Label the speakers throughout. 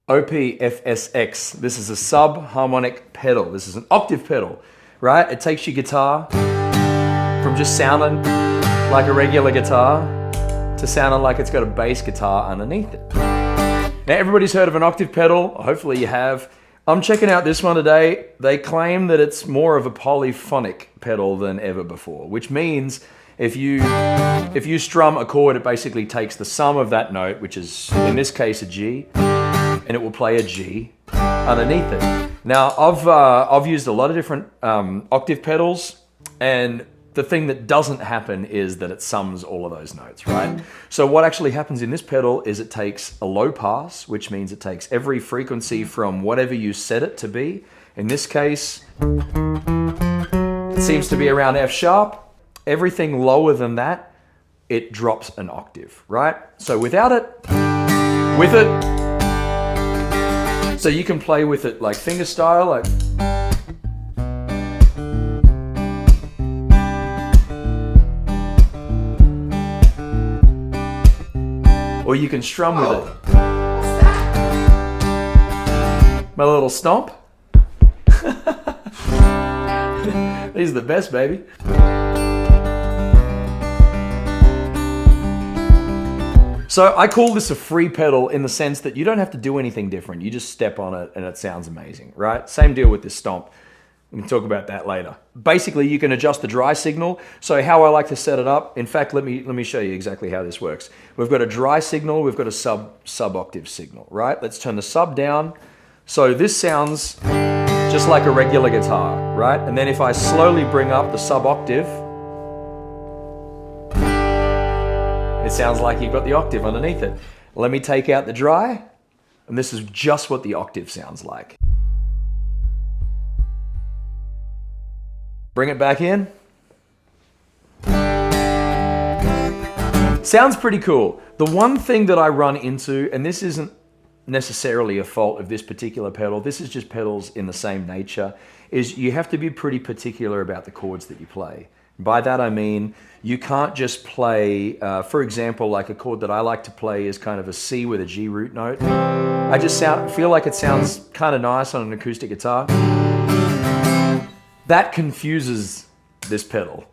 Speaker 1: OPFSX. This is a sub-harmonic pedal. This is an octave pedal, right? It takes your guitar from just sounding like a regular guitar to sounding like it's got a bass guitar underneath it. Now, everybody's heard of an octave pedal. Hopefully you have. I'm checking out this one today. They claim that it's more of a polyphonic pedal than ever before, which means if you strum a chord, it basically takes the sum of that note, which is in this case a G, and it will play a G underneath it. Now, I've used a lot of different octave pedals, and the thing that doesn't happen is that it sums all of those notes, right? So what actually happens in this pedal is it takes a low pass, which means it takes every frequency from whatever you set it to be. In this case, it seems to be around F sharp. Everything lower than that, it drops an octave, right? So without it, with it, so you can play with it like finger style, like, or you can strum with it. My little stomp. These are the best, baby. So I call this a free pedal in the sense that you don't have to do anything different. You just step on it and it sounds amazing, right? Same deal with this stomp. We can talk about that later. Basically, you can adjust the dry signal. So how I like to set it up, in fact, let me show you exactly how this works. We've got a dry signal, we've got a sub-octave signal, right? Let's turn the sub down. So this sounds just like a regular guitar, right? And then if I slowly bring up the sub-octave, it sounds like you've got the octave underneath it. Let me take out the dry, and this is just what the octave sounds like. Bring it back in. Sounds pretty cool. The one thing that I run into, and this isn't necessarily a fault of this particular pedal, this is just pedals in the same nature, is you have to be pretty particular about the chords that you play. By that I mean, you can't just play, for example, like a chord that I like to play is kind of a C with a G root note. I just feel like it sounds kind of nice on an acoustic guitar. That confuses this pedal,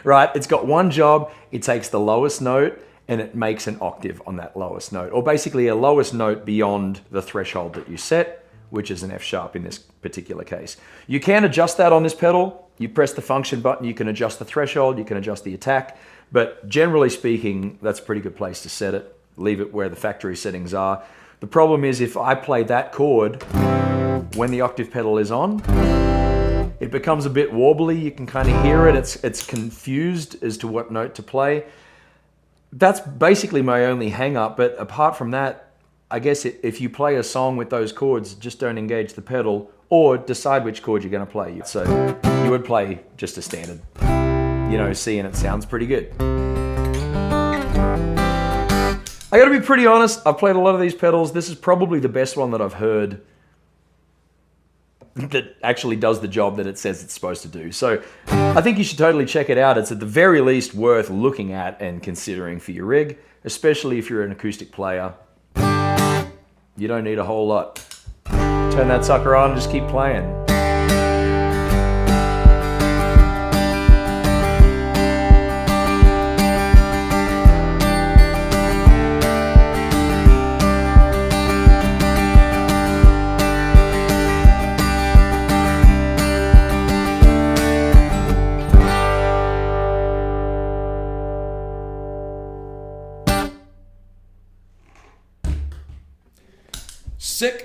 Speaker 1: right? It's got one job, it takes the lowest note and it makes an octave on that lowest note, or basically a lowest note beyond the threshold that you set, which is an F sharp in this particular case. You can adjust that on this pedal. You press the function button, you can adjust the threshold, you can adjust the attack, but generally speaking, that's a pretty good place to set it. Leave it where the factory settings are. The problem is if I play that chord when the octave pedal is on, it becomes a bit wobbly. You can kind of hear it. It's confused as to what note to play. That's basically my only hang up, but apart from that, I guess if you play a song with those chords, just don't engage the pedal or decide which chord you're going to play. So you would play just a standard, C, and it sounds pretty good. I got to be pretty honest, I've played a lot of these pedals. This is probably the best one that I've heard that actually does the job that it says it's supposed to do. So I think you should totally check it out. It's at the very least worth looking at and considering for your rig, especially if you're an acoustic player. You don't need a whole lot. Turn that sucker on and just keep playing. Sick.